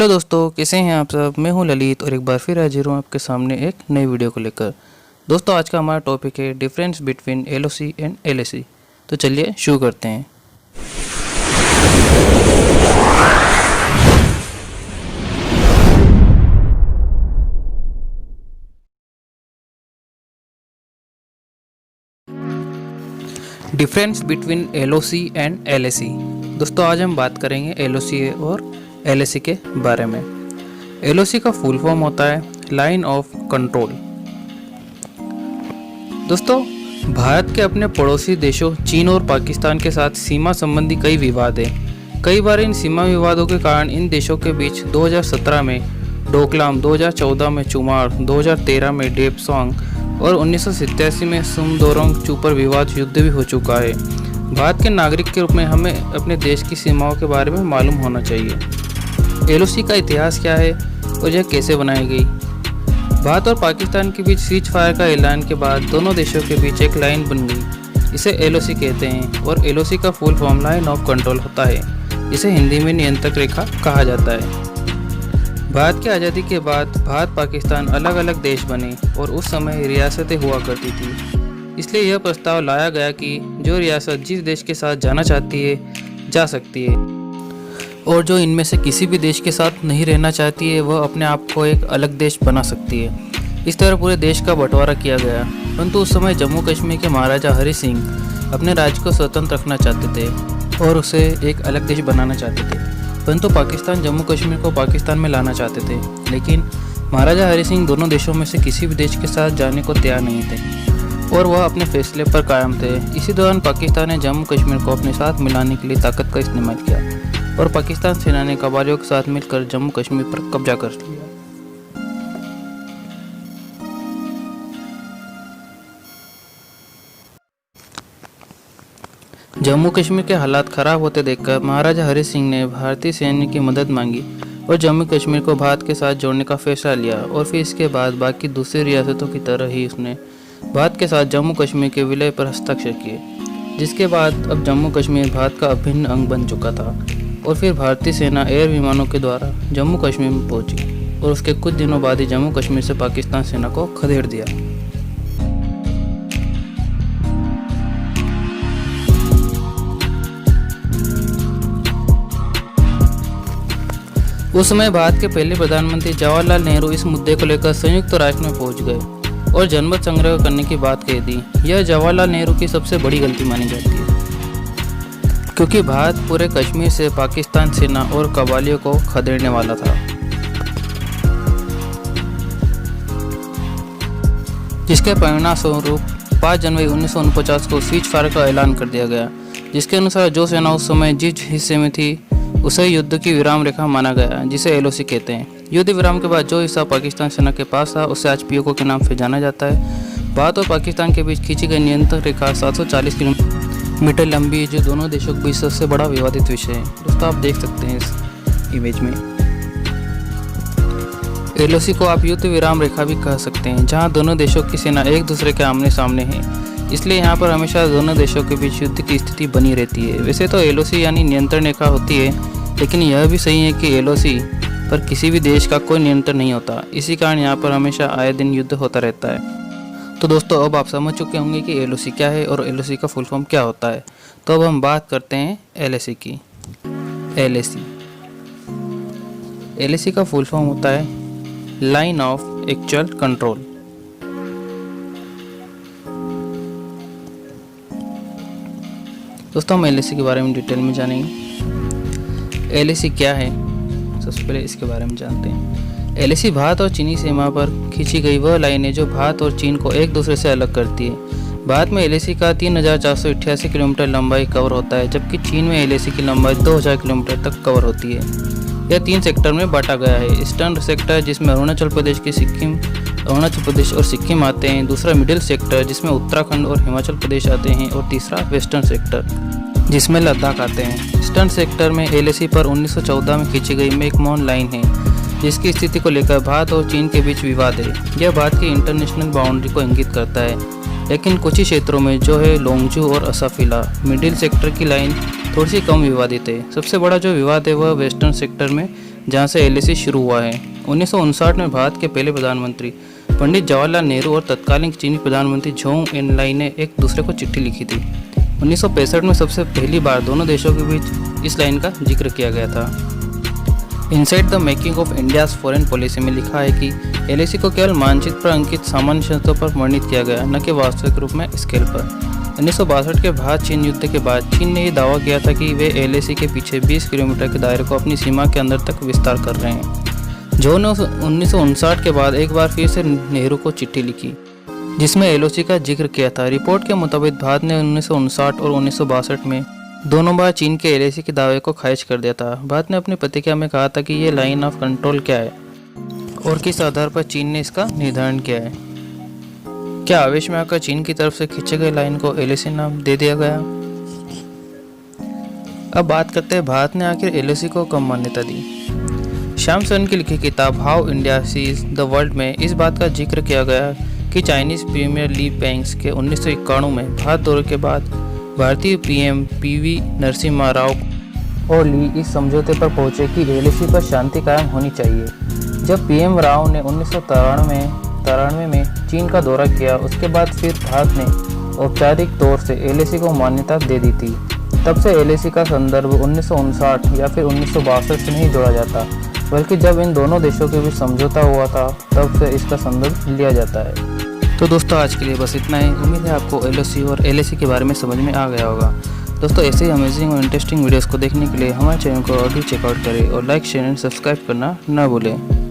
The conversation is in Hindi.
हेलो दोस्तों, कैसे हैं आप सब। मैं हूं ललित और एक बार फिर हाजिर हूं आपके सामने एक नई वीडियो को लेकर। दोस्तों, आज का हमारा टॉपिक है difference between LOC and LAC. तो चलिए शुरू करते हैं। Difference between LOC and LAC. दोस्तों, आज हम बात करेंगे एलओसी और एलएसी के बारे में। एलओसी का फुल फॉर्म होता है लाइन ऑफ कंट्रोल। दोस्तों, भारत के अपने पड़ोसी देशों चीन और पाकिस्तान के साथ सीमा संबंधी कई विवाद हैं। कई बार इन सीमा विवादों के कारण इन देशों के बीच 2017 में डोकलाम, 2014 में चुमार, 2013 में डेपसोंग और 1987 में सुमदोरोंग चूपर विवाद युद्ध भी हो चुका है। भारत के नागरिक के रूप में हमें अपने देश की सीमाओं के बारे में मालूम होना चाहिए। एलओसी का इतिहास क्या है और यह कैसे बनाई गई। भारत और पाकिस्तान के बीच सीज फायर का ऐलान के बाद दोनों देशों के बीच एक लाइन बन गई। इसे एलओसी कहते हैं और एलओसी का full form line of control होता है। इसे हिंदी में नियंत्रक रेखा कहा जाता है। भारत की आज़ादी के बाद भारत पाकिस्तान अलग अलग देश बने और उस समय रियासतें हुआ करती थी। इसलिए यह प्रस्ताव लाया गया कि जो रियासत जिस देश के साथ जाना चाहती है जा सकती है और जो इनमें से किसी भी देश के साथ नहीं रहना चाहती है वह अपने आप को एक अलग देश बना सकती है। इस तरह पूरे देश का बंटवारा किया गया। परंतु उस समय जम्मू कश्मीर के महाराजा हरि सिंह अपने राज्य को स्वतंत्र रखना चाहते थे और उसे एक अलग देश बनाना चाहते थे। परंतु पाकिस्तान जम्मू कश्मीर को पाकिस्तान में लाना चाहते थे, लेकिन महाराजा हरि सिंह दोनों देशों में से किसी भी देश के साथ जाने को तैयार नहीं थे और वह अपने फैसले पर कायम थे। इसी दौरान पाकिस्तान ने जम्मू कश्मीर को अपने साथ मिलाने के लिए ताकत का इस्तेमाल किया और पाकिस्तान सेना ने कबालियों के साथ मिलकर जम्मू कश्मीर पर कब्जा कर लिया। जम्मू कश्मीर के हालात खराब होते देखकर महाराजा हरि सिंह ने भारतीय सैन्य की मदद मांगी और जम्मू कश्मीर को भारत के साथ जोड़ने का फैसला लिया। और फिर इसके बाद बाकी दूसरी रियासतों की तरह ही उसने भारत के साथ जम्मू कश्मीर के विलय पर हस्ताक्षर किए, जिसके बाद अब जम्मू कश्मीर भारत का अभिन्न अंग बन चुका था। और फिर भारतीय सेना एयर विमानों के द्वारा जम्मू कश्मीर में पहुंची और उसके कुछ दिनों बाद ही जम्मू कश्मीर से पाकिस्तान सेना को खदेड़ दिया। उस समय भारत के पहले प्रधानमंत्री जवाहरलाल नेहरू इस मुद्दे को लेकर संयुक्त राष्ट्र में पहुंच गए और जनमत संग्रह करने की बात कह दी। यह जवाहरलाल नेहरू की सबसे बड़ी गलती मानी जाती है, क्योंकि भारत पूरे कश्मीर से पाकिस्तान सेना और कबालियों को खदेड़ने वाला था, जिसके परिणाम स्वरूप 5 जनवरी 1949 को सीज फायर का ऐलान कर दिया गया, जिसके अनुसार जो सेना उस समय जिस हिस्से में थी उसे युद्ध की विराम रेखा माना गया, जिसे एलओसी कहते हैं। युद्ध विराम के बाद जो हिस्सा पाकिस्तान सेना के पास था उसे आज पीओके के नाम से जाना जाता है। भारत और पाकिस्तान के बीच खींची गई नियंत्रण रेखा 740 किलोमीटर लंबी है, जो दोनों देशों के बीच सबसे बड़ा विवादित विषय है। दोस्तों, आप देख सकते हैं इस इमेज में। एलओसी को आप युद्ध विराम रेखा भी कह सकते हैं, जहां दोनों देशों की सेना एक दूसरे के आमने सामने है। इसलिए यहाँ पर हमेशा दोनों देशों के बीच युद्ध की स्थिति बनी रहती है। वैसे तो एलओसी यानी नियंत्रण रेखा होती है, लेकिन यह भी सही है कि एलओसी पर किसी भी देश का कोई नियंत्रण नहीं होता। इसी कारण यहाँ पर हमेशा आए दिन युद्ध होता रहता है। तो दोस्तों, अब आप समझ चुके होंगे कि एलओसी क्या है और एलओसी का फुल फॉर्म क्या होता है। तो अब हम बात करते हैं एलएसी की। एलएसी का फुल फॉर्म होता है लाइन ऑफ एक्चुअल कंट्रोल। दोस्तों, हम एलएसी के बारे में डिटेल में जानेंगे। एलएसी क्या है, सबसे पहले इसके बारे में जानते हैं। एलएसी भारत और चीनी सीमा पर खींची गई वह लाइन है जो भारत और चीन को एक दूसरे से अलग करती है। भारत में एलएसी का 3488 किलोमीटर लंबाई कवर होता है, जबकि चीन में एलएसी की लंबाई 2000 किलोमीटर तक कवर होती है। यह 3 सेक्टर में बांटा गया है। ईस्टर्न सेक्टर, जिसमें अरुणाचल प्रदेश और सिक्किम आते हैं। दूसरा मिडिल सेक्टर, जिसमें उत्तराखंड और हिमाचल प्रदेश आते हैं। और तीसरा वेस्टर्न सेक्टर, जिसमें लद्दाख आते हैं। ईस्टर्न सेक्टर में एलएसी पर 1914 में खींची गई मैकमोहन लाइन है, जिसकी स्थिति को लेकर भारत और चीन के बीच विवाद है। यह भारत की इंटरनेशनल बाउंड्री को इंगित करता है, लेकिन कुछ ही क्षेत्रों में जो है लोंगजू और असाफिला मिडिल सेक्टर की लाइन थोड़ी सी कम विवादित है। सबसे बड़ा जो विवाद है वह वेस्टर्न सेक्टर में जहां से LAC शुरू हुआ है। 1959 में भारत के पहले प्रधानमंत्री पंडित जवाहरलाल नेहरू और तत्कालीन चीनी प्रधानमंत्री झोंग एनलाई ने एक दूसरे को चिट्ठी लिखी थी। 1965 में सबसे पहली बार दोनों देशों के बीच इस लाइन का जिक्र किया गया था। Inside the making of India's foreign policy में लिखा है कि LAC को केवल मानचित्र पर अंकित सामान्य शर्तों पर वर्णित किया गया, न कि वास्तविक रूप में स्केल पर। 1962 के भारत चीन युद्ध के बाद चीन ने यह दावा किया था कि वे LAC के पीछे 20 किलोमीटर के दायरे को अपनी सीमा के अंदर तक विस्तार कर रहे हैं। जो ने 1959 के बाद एक बार फिर से नेहरू को चिट्ठी लिखी जिसमें LAC का जिक्र किया था। रिपोर्ट के मुताबिक भारत ने 1959 और 1962 में दोनों बार चीन के LAC के दावे को खारिज कर दिया था। भारत ने अपनी प्रतिक्रिया में कहा था कि ये लाइन ऑफ कंट्रोल क्या है और किस आधार पर चीन ने इसका निर्धारण किया है। क्या आवेश में आकर चीन की तरफ से खींचे गए लाइन को LAC नाम दे दिया गया? अब बात करते हैं भारत ने आखिर LAC को कब मान्यता दी। श्याम सरन की लिखी किताब how India sees the world में इस बात का जिक्र किया गया कि चाइनीज प्रीमियर ली पेंग्स के 1991 में भारत दौरे के बाद भारतीय PM PV नरसिम्हा राव और ली इस समझौते पर पहुंचे कि LAC पर शांति कायम होनी चाहिए। जब PM राव ने 1993 में चीन का दौरा किया, उसके बाद फिर भारत ने औपचारिक तौर से LAC को मान्यता दे दी थी। तब से LAC का संदर्भ 1959 या फिर 1962 से नहीं जोड़ा जाता, बल्कि जब इन दोनों देशों के बीच समझौता हुआ था तब से इसका संदर्भ लिया जाता है। तो दोस्तों आज के लिए बस इतना ही। उम्मीद है आपको LAC और LAC के बारे में समझ में आ गया होगा। दोस्तों ऐसे ही अमेजिंग और इंटरेस्टिंग वीडियोस को देखने के लिए हमारे चैनल को अभी चेकआउट करें और लाइक शेयर एंड सब्सक्राइब करना ना भूलें।